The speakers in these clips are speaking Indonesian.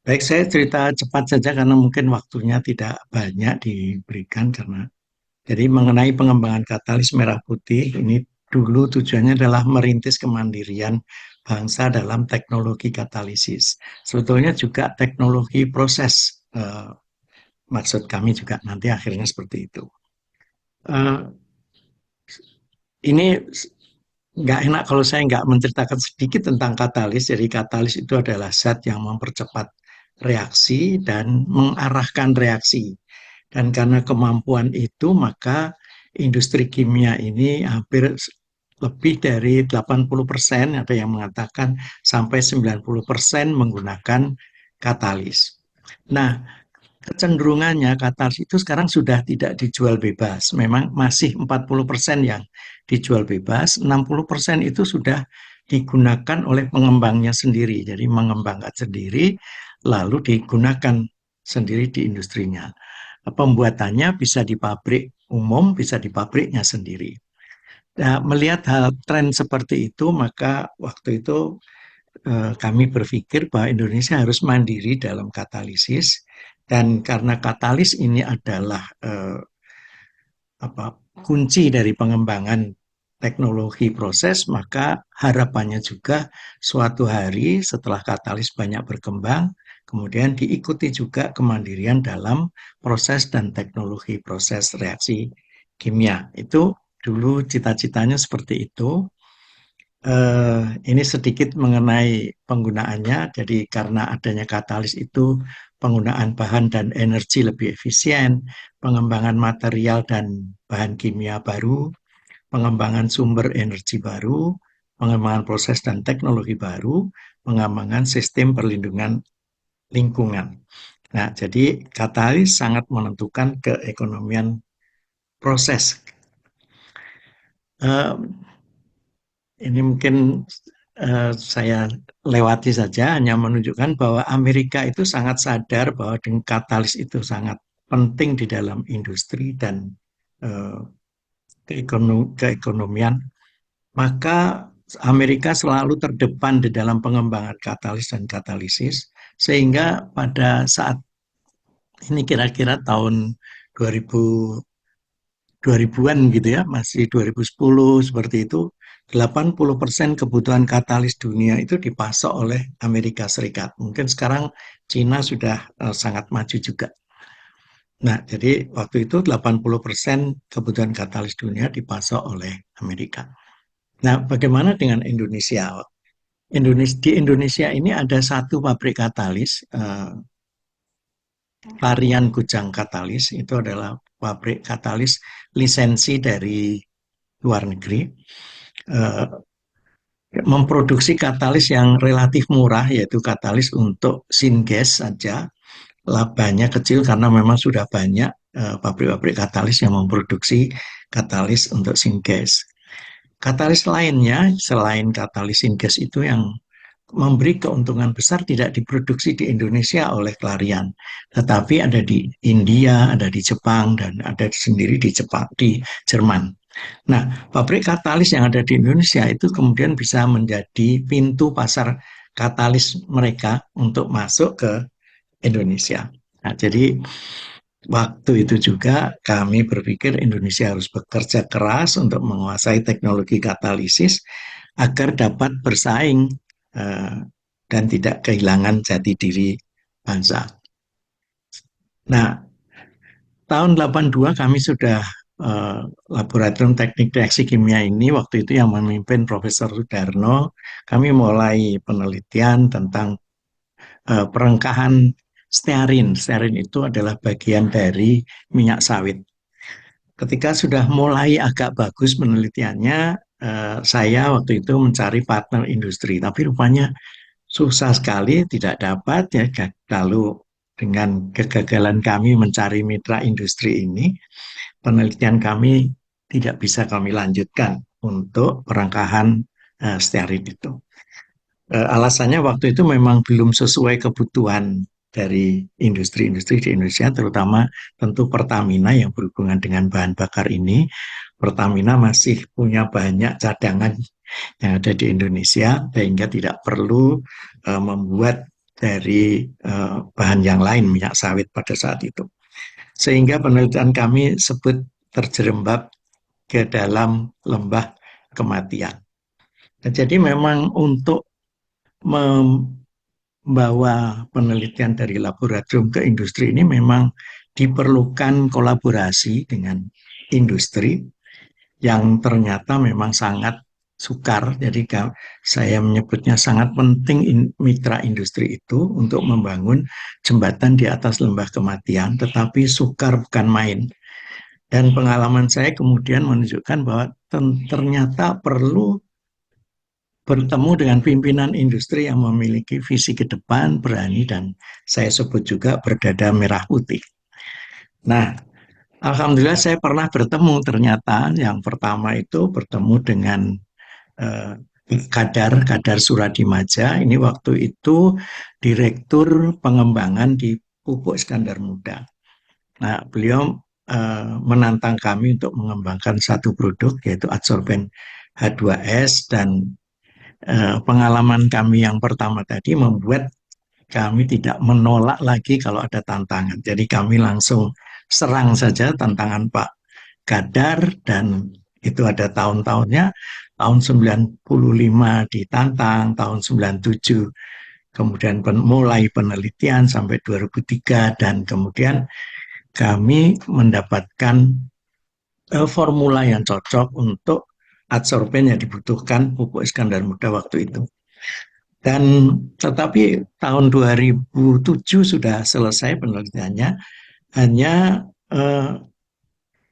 Baik, saya cerita cepat saja karena mungkin waktunya tidak banyak diberikan karena jadi mengenai pengembangan katalis merah putih ini dulu tujuannya adalah merintis kemandirian bangsa dalam teknologi katalisis. Sebetulnya juga teknologi proses maksud kami juga nanti akhirnya seperti itu. Eh, ini nggak enak kalau saya nggak menceritakan sedikit tentang katalis. Jadi katalis itu adalah zat yang mempercepat reaksi dan mengarahkan reaksi. Dan karena kemampuan itu, maka industri kimia ini hampir lebih dari 80%, ada yang mengatakan sampai 90% menggunakan katalis. Nah, kecenderungannya katalis itu sekarang sudah tidak dijual bebas. Memang masih 40% yang dijual bebas, 60% itu sudah digunakan oleh pengembangnya sendiri. Jadi mengembangkan sendiri, lalu digunakan sendiri di industrinya. Pembuatannya bisa di pabrik umum, bisa di pabriknya sendiri. Nah, melihat hal tren seperti itu, maka waktu itu kami berpikir bahwa Indonesia harus mandiri dalam katalisis dan karena katalis ini adalah kunci dari pengembangan teknologi proses, maka harapannya juga suatu hari setelah katalis banyak berkembang, kemudian diikuti juga kemandirian dalam proses dan teknologi proses reaksi kimia. Itu dulu cita-citanya seperti itu. Ini sedikit mengenai penggunaannya. Jadi karena adanya katalis itu penggunaan bahan dan energi lebih efisien, pengembangan material dan bahan kimia baru, pengembangan sumber energi baru, pengembangan proses dan teknologi baru, pengembangan sistem perlindungan lingkungan. Nah, jadi katalis sangat menentukan keekonomian proses. Eh, Ini mungkin saya lewati saja, hanya menunjukkan bahwa Amerika itu sangat sadar bahwa dengan katalis itu sangat penting di dalam industri dan eh, keekonomian. Maka Amerika selalu terdepan di dalam pengembangan katalis dan katalisis, sehingga pada saat ini kira-kira tahun 2000 2000-an gitu ya, masih 2010 seperti itu, 80% kebutuhan katalis dunia itu dipasok oleh Amerika Serikat. Mungkin sekarang Cina sudah sangat maju juga. Nah, jadi waktu itu 80% kebutuhan katalis dunia dipasok oleh Amerika. Nah, bagaimana dengan Indonesia? Di Indonesia ini ada satu pabrik katalis, Varian Kujang Katalis, itu adalah pabrik katalis lisensi dari luar negeri. eh, Memproduksi katalis yang relatif murah, yaitu katalis untuk syngas saja. Labanya kecil karena memang sudah banyak pabrik-pabrik katalis yang memproduksi katalis untuk syngas. Katalis lainnya selain katalis syngas itu yang memberi keuntungan besar tidak diproduksi di Indonesia oleh Clariant, tetapi ada di India, ada di Jepang, dan ada sendiri di Jepang, di Jerman. Nah, pabrik katalis yang ada di Indonesia itu kemudian bisa menjadi pintu pasar katalis mereka untuk masuk ke Indonesia. Nah, jadi waktu itu juga kami berpikir Indonesia harus bekerja keras untuk menguasai teknologi katalisis agar dapat bersaing eh, dan tidak kehilangan jati diri bangsa. Nah, tahun 82 kami sudah Laboratorium Teknik Reaksi Kimia ini waktu itu yang memimpin Profesor Sudarno. Kami mulai penelitian tentang perengkahan stearin. Stearin itu adalah bagian dari minyak sawit. Ketika sudah mulai agak bagus penelitiannya, saya waktu itu mencari partner industri, tapi rupanya susah sekali, tidak dapat ya. Lalu dengan kegagalan kami mencari mitra industri ini, penelitian kami tidak bisa kami lanjutkan untuk perangkahan stearin itu. Alasannya waktu itu memang belum sesuai kebutuhan dari industri-industri di Indonesia, terutama tentu Pertamina yang berhubungan dengan bahan bakar ini. Pertamina masih punya banyak cadangan yang ada di Indonesia, sehingga tidak perlu membuat dari bahan yang lain, minyak sawit pada saat itu. Sehingga penelitian kami sebut terjerembab ke dalam lembah kematian. Nah, jadi memang untuk membawa penelitian dari laboratorium ke industri ini memang diperlukan kolaborasi dengan industri yang ternyata memang sangat sukar. Jadi saya menyebutnya sangat penting mitra industri itu untuk membangun jembatan di atas lembah kematian, tetapi sukar bukan main. Dan pengalaman saya kemudian menunjukkan bahwa ternyata perlu bertemu dengan pimpinan industri yang memiliki visi ke depan, berani, dan saya sebut juga berdada merah putih. Nah, alhamdulillah saya pernah bertemu ternyata yang pertama itu bertemu dengan eh, Kadar Suradimaja. Ini waktu itu Direktur Pengembangan di Pupuk Iskandar Muda. Nah, beliau menantang kami untuk mengembangkan satu produk yaitu adsorben H2S, dan pengalaman kami yang pertama tadi membuat kami tidak menolak lagi kalau ada tantangan. Jadi kami langsung serang saja tantangan Pak Kadar, dan itu ada tahun-tahunnya. Tahun 95 ditantang, tahun 97 kemudian mulai penelitian sampai 2003, dan kemudian kami mendapatkan formula yang cocok untuk adsorben yang dibutuhkan pupuk Iskandar Muda waktu itu. Dan tetapi tahun 2007 sudah selesai penelitiannya, hanya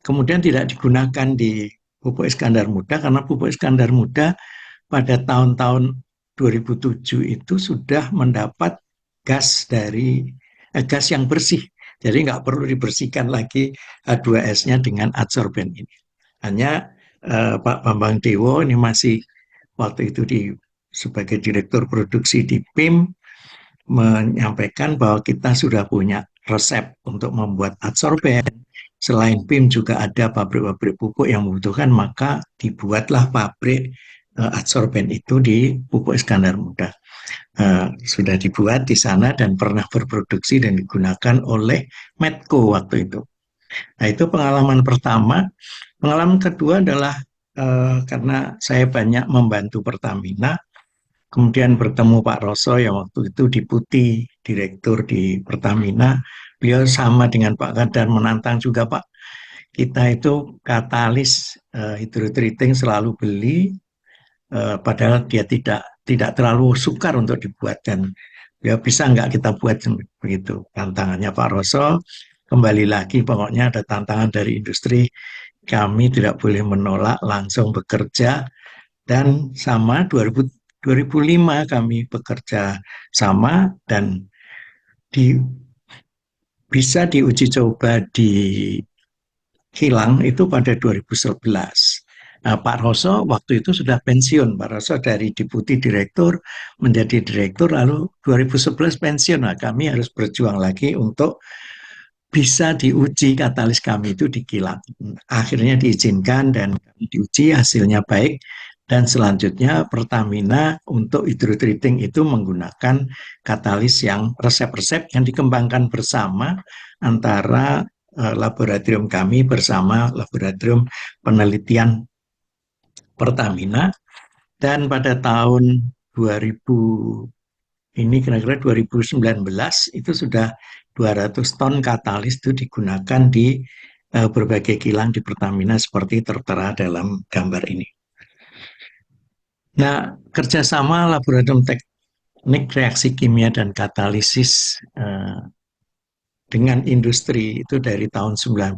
kemudian tidak digunakan di pupuk Iskandar Muda karena pupuk Iskandar Muda pada tahun-tahun 2007 itu sudah mendapat gas yang bersih. Jadi nggak perlu dibersihkan lagi H2S-nya dengan adsorben ini. Hanya Pak Bambang Dewo ini masih waktu itu sebagai direktur produksi di PIM menyampaikan bahwa kita sudah punya resep untuk membuat adsorben. Selain PIM juga ada pabrik-pabrik pupuk yang membutuhkan, maka dibuatlah pabrik adsorben itu di Pupuk Iskandar Muda. Sudah dibuat di sana dan pernah berproduksi dan digunakan oleh Medco waktu itu. Nah, itu pengalaman pertama. Pengalaman kedua adalah karena saya banyak membantu Pertamina, kemudian bertemu Pak Roso yang waktu itu Deputi Direktur di Pertamina. Beliau sama dengan Pak Kadar menantang juga, Pak. Kita itu katalis hydrotreating selalu beli, padahal dia tidak terlalu sukar untuk dibuat, dan ya bisa nggak kita buat begitu tantangannya Pak Roso. Kembali lagi pokoknya ada tantangan dari industri, kami tidak boleh menolak, langsung bekerja. Dan sama 2005 kami bekerja sama, dan di, bisa diuji coba di Kilang itu pada 2011. Nah, Pak Roso waktu itu sudah pensiun. Pak Roso dari Deputi Direktur menjadi Direktur, lalu 2011 pensiun. Nah, kami harus berjuang lagi untuk bisa diuji katalis kami itu di Kilang. Akhirnya diizinkan dan diuji, hasilnya baik. Dan selanjutnya Pertamina untuk hydrotreating itu menggunakan katalis yang resep-resep yang dikembangkan bersama antara laboratorium kami bersama laboratorium penelitian Pertamina. Dan pada tahun 2000 ini kira-kira 2019 itu sudah 200 ton katalis itu digunakan di berbagai kilang di Pertamina seperti tertera dalam gambar ini. Nah, kerjasama laboratorium teknik reaksi kimia dan katalisis dengan industri itu dari tahun 96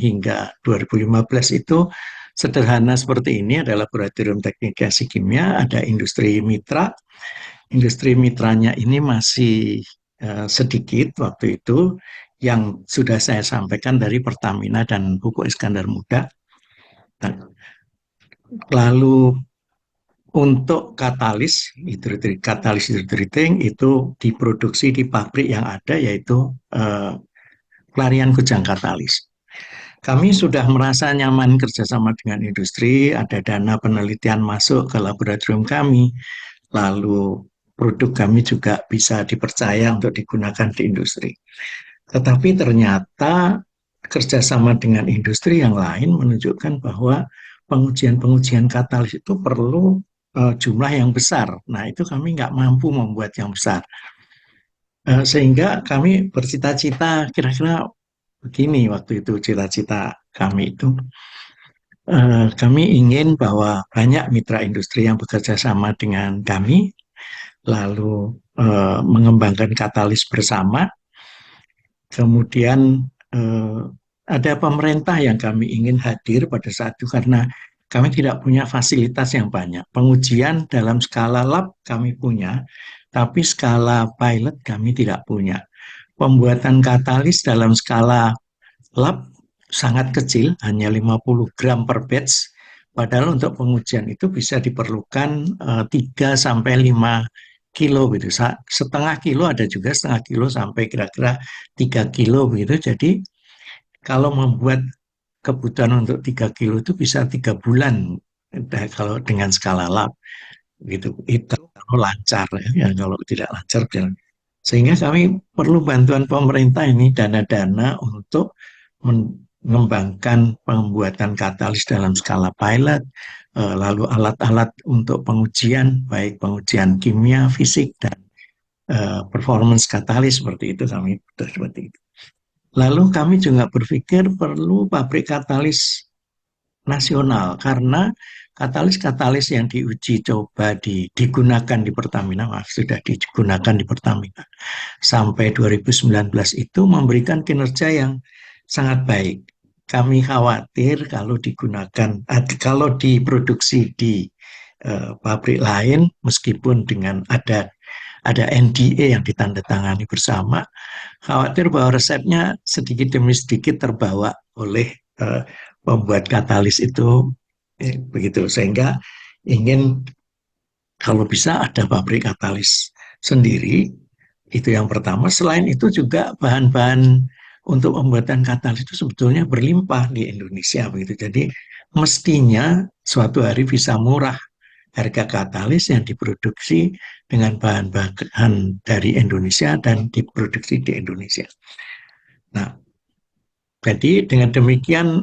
hingga 2015 itu sederhana seperti ini. Ada laboratorium teknik reaksi kimia, ada industri mitra. Industri mitranya ini masih sedikit waktu itu, yang sudah saya sampaikan dari Pertamina dan Pupuk Iskandar Muda. Nah, lalu untuk katalis hydrotreating itu diproduksi di pabrik yang ada, yaitu Clariant Kujang Katalis. Kami sudah merasa nyaman kerjasama dengan industri, ada dana penelitian masuk ke laboratorium kami, lalu produk kami juga bisa dipercaya untuk digunakan di industri. Tetapi ternyata kerjasama dengan industri yang lain menunjukkan bahwa pengujian-pengujian katalis itu perlu jumlah yang besar. Nah, itu kami nggak mampu membuat yang besar. Sehingga kami bercita-cita kira-kira begini waktu itu cita-cita kami itu. Kami ingin bahwa banyak mitra industri yang bekerja sama dengan kami, lalu mengembangkan katalis bersama. Kemudian ada pemerintah yang kami ingin hadir pada saat itu karena kami tidak punya fasilitas yang banyak. Pengujian dalam skala lab kami punya, tapi skala pilot kami tidak punya. Pembuatan katalis dalam skala lab sangat kecil, hanya 50 gram per batch. Padahal untuk pengujian itu bisa diperlukan 3 sampai 5 kilo gitu. Setengah kilo ada juga setengah kilo sampai kira-kira 3 kilo begitu. Jadi kalau membuat kebutuhan untuk 3 kilo itu bisa 3 bulan kalau dengan skala lab gitu. Itu kalau lancar ya, kalau tidak lancar jangan. Sehingga kami perlu bantuan pemerintah ini dana-dana untuk mengembangkan pembuatan katalis dalam skala pilot, lalu alat-alat untuk pengujian, baik pengujian kimia, fisik, dan performance katalis seperti itu kami seperti itu. Lalu kami juga berpikir perlu pabrik katalis nasional karena katalis-katalis yang diuji coba digunakan di Pertamina, sudah digunakan di Pertamina sampai 2019 itu memberikan kinerja yang sangat baik. Kami khawatir kalau digunakan, kalau diproduksi di pabrik lain, meskipun dengan ada NDA yang ditandatangani bersama, khawatir bahwa resepnya sedikit demi sedikit terbawa oleh pembuat katalis itu, begitu. Sehingga ingin kalau bisa ada pabrik katalis sendiri, itu yang pertama. Selain itu juga bahan-bahan untuk pembuatan katalis itu sebetulnya berlimpah di Indonesia begitu. Jadi mestinya suatu hari bisa murah harga katalis yang diproduksi dengan bahan-bahan dari Indonesia dan diproduksi di Indonesia. Nah, jadi dengan demikian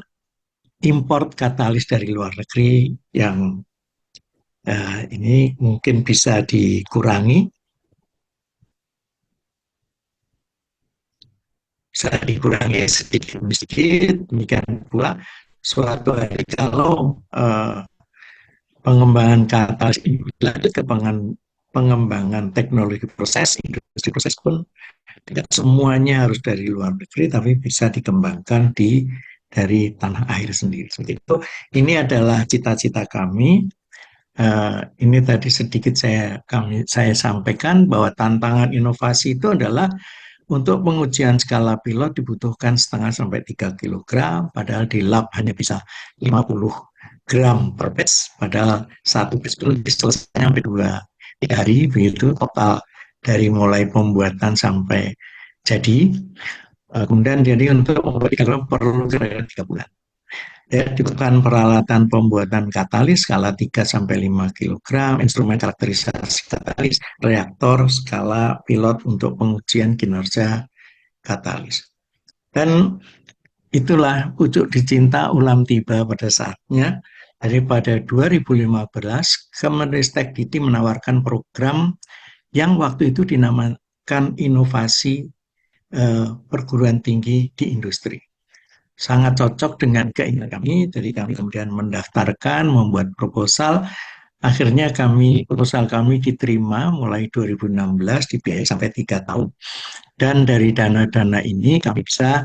import katalis dari luar negeri yang ini mungkin bisa dikurangi, sedikit demi sedikit. Demikian pula suatu hari kalau pengembangan katalis ini berlanjut ke pengembangan teknologi proses, industri proses pun tidak semuanya harus dari luar negeri, tapi bisa dikembangkan dari tanah air sendiri. Seperti itu. Ini adalah cita-cita kami. Ini tadi sedikit saya sampaikan bahwa tantangan inovasi itu adalah untuk pengujian skala pilot dibutuhkan setengah sampai 3 kilogram, padahal di lab hanya bisa 50 gram per batch, padahal satu batch itu bisa selesai sampai 2-3 hari, begitu total dari mulai pembuatan sampai jadi. Kemudian jadi untuk membuat 3 gram perlu kira-kira 3 bulan. Ya, dibutuhkan peralatan pembuatan katalis skala 3 sampai 5 kg, instrumen karakterisasi katalis, reaktor skala pilot untuk pengujian kinerja katalis. Dan itulah pucuk dicinta ulam tiba pada saatnya. Jadi pada 2015, Kemenristek Dikti menawarkan program yang waktu itu dinamakan inovasi perguruan tinggi di industri. Sangat cocok dengan keinginan kami, jadi kami kemudian mendaftarkan, membuat proposal. Akhirnya proposal kami diterima mulai 2016, dibiayai sampai 3 tahun. Dan dari dana-dana ini kami bisa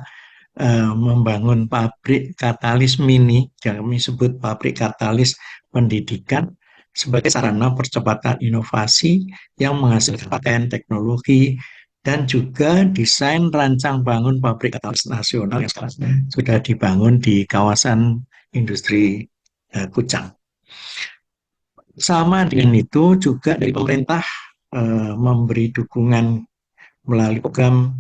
membangun pabrik katalis mini, yang kami sebut pabrik katalis pendidikan, sebagai sarana percepatan inovasi yang menghasilkan paten teknologi dan juga desain rancang bangun pabrik katalis nasional yang sekarang sudah dibangun di kawasan industri Kucang. Sama dengan itu juga dari pemerintah memberi dukungan melalui program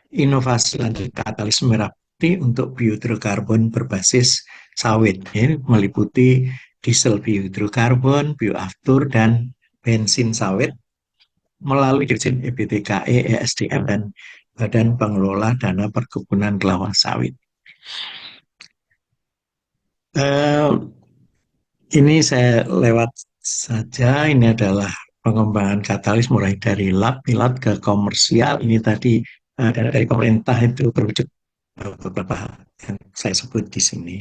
inovasi lanjut katalis merah putih untuk biohidrokarbon berbasis sawit. Ini meliputi diesel biohidrokarbon, bioaftur, dan bensin sawit. melalui Dirjen EBTKE, ESDM, dan Badan Pengelola Dana Perkebunan Kelapa Sawit. Eh, ini saya lewat saja. Ini adalah pengembangan katalis mulai dari lab, pilot ke komersial. Ini tadi dana dari pemerintah itu berwujud beberapa hal yang saya sebut di sini.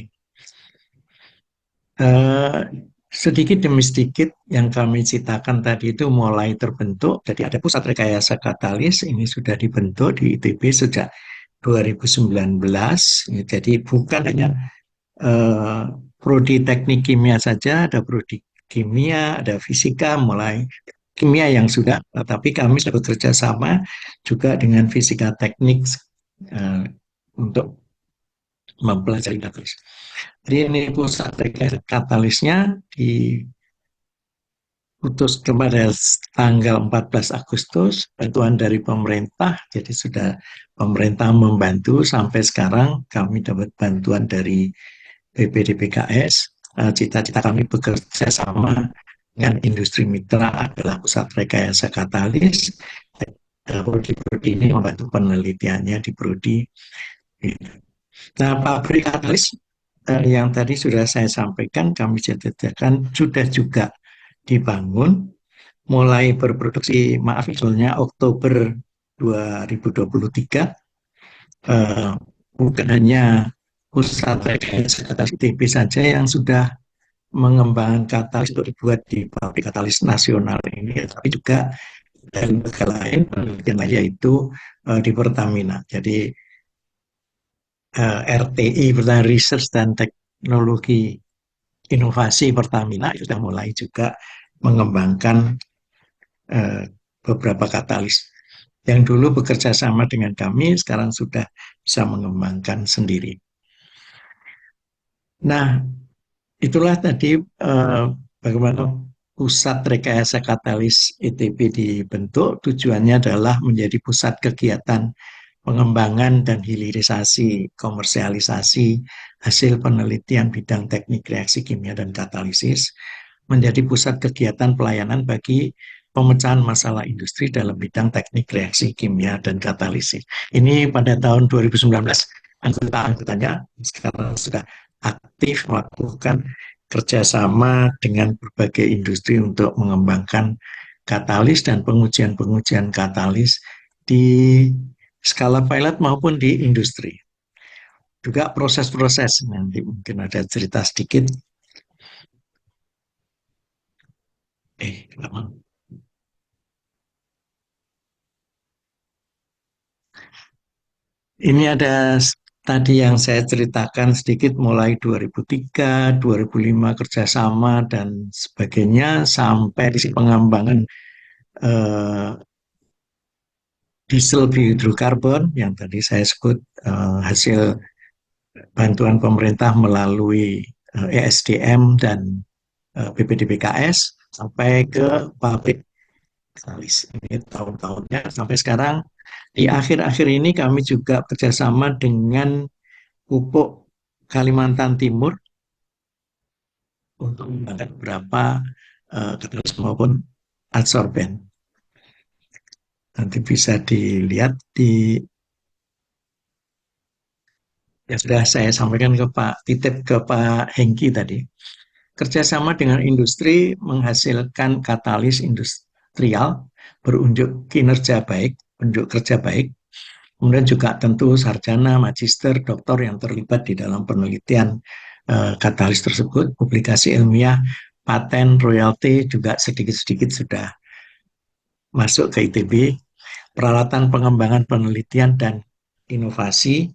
Eh, Sedikit demi sedikit yang kami citakan tadi itu mulai terbentuk. Jadi ada pusat rekayasa katalis, ini sudah dibentuk di ITB sejak 2019. Jadi bukan hanya eh, prodi teknik kimia saja, ada prodi kimia, ada fisika, mulai kimia yang sudah, tapi kami sudah bekerja sama juga dengan fisika teknik eh, untuk mempelajari katalis. Jadi ini pusat katalisnya diputus pada tanggal 14 Agustus, bantuan dari pemerintah, jadi sudah pemerintah membantu sampai sekarang kami dapat bantuan dari BPDPKS. Cita-cita kami bekerja sama dengan industri mitra adalah pusat rekayasa katalis. Prodi ini membantu penelitiannya di prodi. Nah, pabrik katalis yang tadi sudah saya sampaikan, kami cita-citakan sudah juga dibangun, mulai berproduksi, maaf sebetulnya Oktober 2023, eh, bukan hanya pusat rekayasa katalis ITB saja yang sudah mengembangkan katalis untuk dibuat di pabrik katalis nasional ini, tapi juga dari lembaga lain, penelitian lain yaitu di Pertamina. Jadi RTI, Pertamina Research dan Teknologi Inovasi Pertamina sudah mulai juga mengembangkan eh, beberapa katalis. Yang dulu bekerja sama dengan kami, sekarang sudah bisa mengembangkan sendiri. Nah, itulah tadi bagaimana pusat rekayasa katalis ITB dibentuk. Tujuannya adalah menjadi pusat kegiatan pengembangan dan hilirisasi, komersialisasi hasil penelitian bidang teknik reaksi kimia dan katalisis, menjadi pusat kegiatan pelayanan bagi pemecahan masalah industri dalam bidang teknik reaksi kimia dan katalisis. Ini pada tahun 2019 anggota-anggotanya sekarang sudah aktif melakukan kerjasama dengan berbagai industri untuk mengembangkan katalis dan pengujian-pengujian katalis di skala pilot maupun di industri. Juga proses-proses, nanti mungkin ada cerita sedikit. Lama. Ini ada tadi yang saya ceritakan sedikit mulai 2003, 2005 kerjasama dan sebagainya sampai di pengembangan eh, diesel biohidrokarbon yang tadi saya sebut hasil bantuan pemerintah melalui ESDM dan BPDPKS sampai ke pabrik katalis. Ini tahun-tahunnya sampai sekarang. Di akhir-akhir ini kami juga kerjasama dengan Pupuk Kalimantan Timur untuk mengangkat beberapa katalis maupun adsorben. Nanti bisa dilihat di yang sudah saya sampaikan ke Pak Titip, ke Pak Hengki tadi. Kerjasama dengan industri menghasilkan katalis industrial berunjuk kinerja baik, unjuk kerja baik. Kemudian juga tentu sarjana, magister, doktor yang terlibat di dalam penelitian katalis tersebut, publikasi ilmiah, paten, royalti juga sedikit-sedikit sudah masuk ke ITB, peralatan pengembangan penelitian dan inovasi,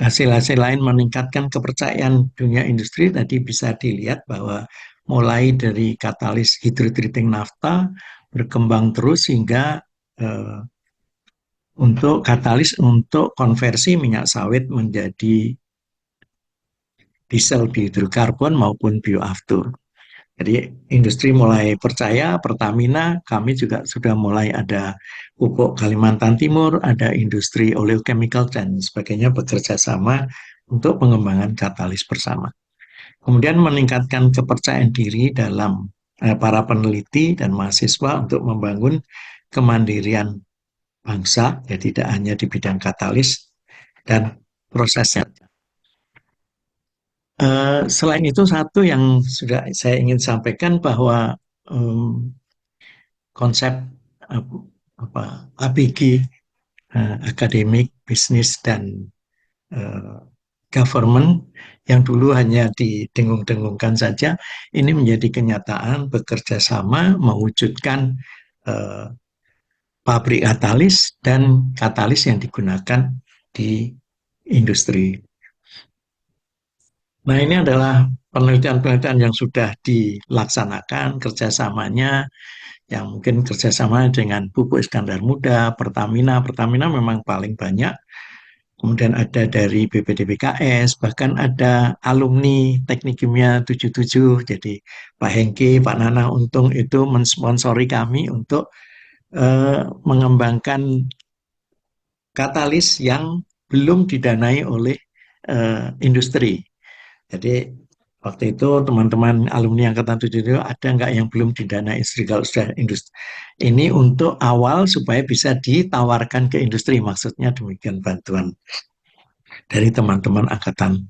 hasil-hasil lain meningkatkan kepercayaan dunia industri. Tadi bisa dilihat bahwa mulai dari katalis hydrotreating nafta berkembang terus hingga eh, untuk katalis untuk konversi minyak sawit menjadi diesel biohidrokarbon maupun bioaftur. Jadi industri mulai percaya, Pertamina, kami juga sudah mulai ada pupuk Kalimantan Timur, ada industri oleochemical dan sebagainya bekerja sama untuk pengembangan katalis bersama. Kemudian meningkatkan kepercayaan diri dalam para peneliti dan mahasiswa untuk membangun kemandirian bangsa, ya tidak hanya di bidang katalis dan prosesnya. Selain itu satu yang sudah saya ingin sampaikan bahwa um, konsep uh, ABG, akademik, bisnis dan uh, government yang dulu hanya didengung-dengungkan saja, ini menjadi kenyataan bekerja sama mewujudkan uh, pabrik katalis dan katalis yang digunakan di industri. Nah, ini adalah penelitian-penelitian yang sudah dilaksanakan kerjasamanya, yang mungkin kerjasama dengan Pupuk Iskandar Muda, Pertamina. Pertamina memang paling banyak. Kemudian ada dari BPDPKS, bahkan ada alumni Teknik Kimia 77. Jadi Pak Hengki, Pak Nana Untung itu mensponsori kami untuk mengembangkan katalis yang belum didanai oleh industri. Jadi waktu itu teman-teman alumni Angkatan 7 itu ada nggak yang belum didanai industri? Kalau sudah industri, ini untuk awal supaya bisa ditawarkan ke industri. Maksudnya demikian bantuan dari teman-teman Angkatan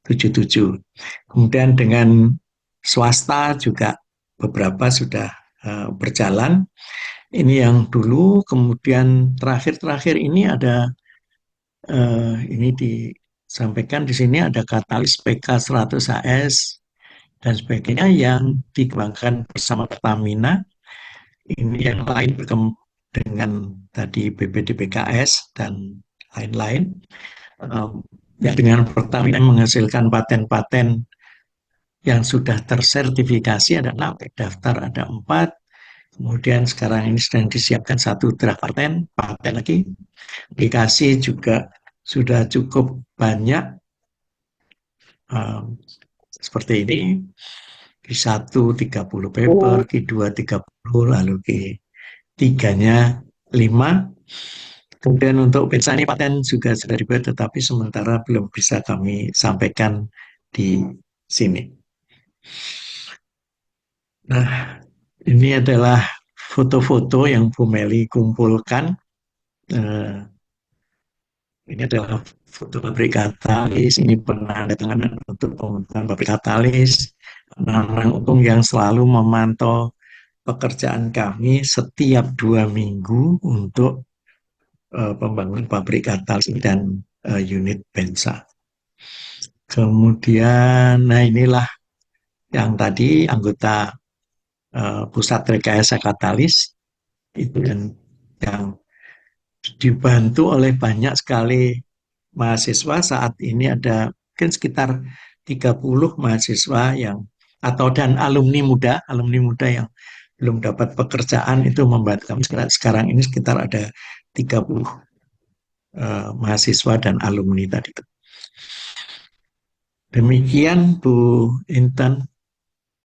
77. Kemudian dengan swasta juga beberapa sudah berjalan. Ini yang dulu, kemudian terakhir-terakhir ini ada ini disampaikan di sini ada katalis PK100HS dan sebagainya yang dikembangkan bersama Pertamina. Ini yang lain dengan tadi BPDPKS dan lain-lain. Ya, dengan Pertamina menghasilkan paten-paten yang sudah tersertifikasi ada 6, daftar ada 4. Kemudian sekarang ini sedang disiapkan satu draft paten, paten lagi. Aplikasi juga sudah cukup banyak seperti ini. Q1 30 paper, Q2 30, lalu Q3-nya 5. Kemudian untuk pizza ini paten juga sudah dibuat, tetapi sementara belum bisa kami sampaikan di sini. Nah, ini adalah foto-foto yang Bu Meli kumpulkan. Ini adalah foto pabrik katalis. Ini penandatanganan untuk pembentukan pabrik katalis. Anak-anak Untung yang selalu memantau pekerjaan kami setiap 2 minggu untuk pembangunan pabrik katalis dan unit bensa. Kemudian, nah inilah yang tadi anggota pusat rekayasa katalis itu yang dibantu oleh banyak sekali mahasiswa. Saat ini ada mungkin sekitar 30 mahasiswa yang dan alumni muda yang belum dapat pekerjaan itu membantu kami. Sekarang ini sekitar ada 30 mahasiswa dan alumni tadi. Demikian Bu Intan.